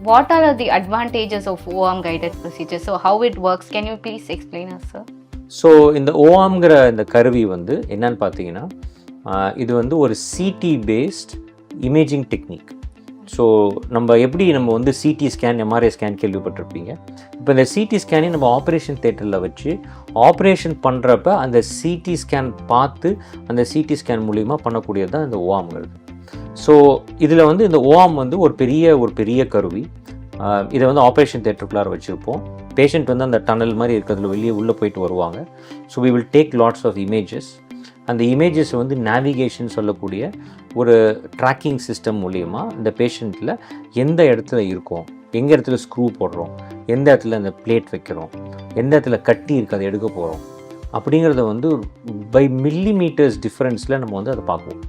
What are the advantages of OARM guided procedure? So how it works, can you please explain us, sir? So இந்த ஓஆம்ங்கிற இந்த கருவி வந்து என்னன்னு பார்த்தீங்கன்னா, இது வந்து ஒரு CT based imaging technique. So நம்ம வந்து சிடி ஸ்கேன், எம்ஆர்ஐ ஸ்கேன் கேள்விப்பட்டிருப்பீங்க. இப்போ இந்த சிடி ஸ்கேனையும் நம்ம ஆப்ரேஷன் தேட்டரில் வச்சு ஆப்ரேஷன் பண்ணுறப்ப அந்த சிடி ஸ்கேன் பார்த்து அந்த சிடி ஸ்கேன் மூலிமா பண்ணக்கூடியது தான் இந்த ஓஆம்ங்கிறது. ஸோ இதில் வந்து இந்த ஓஆம் வந்து ஒரு பெரிய கருவி. இதை வந்து ஆப்ரேஷன் தேட்டருக்குள்ளார வச்சுருப்போம். பேஷண்ட் வந்து அந்த டனல் மாதிரி இருக்கிறதுல உள்ளே போயிட்டு வருவாங்க. So we will take lots of images. அந்த இமேஜஸ் வந்து நேவிகேஷன் சொல்லக்கூடிய ஒரு ட்ராக்கிங் சிஸ்டம் மூலிமா இந்த பேஷண்ட்டில் எந்த இடத்துல இருக்கோம், எந்த இடத்துல ஸ்க்ரூ போடுறோம், எந்த இடத்துல அந்த பிளேட் வைக்கிறோம், எந்த இடத்துல கட்டி இருக்குது அதை எடுக்க போகிறோம் அப்படிங்கிறத வந்து பை மில்லிமீட்டர்ஸ் டிஃப்ரென்ஸில் நம்ம வந்து அதை பார்க்குவோம்.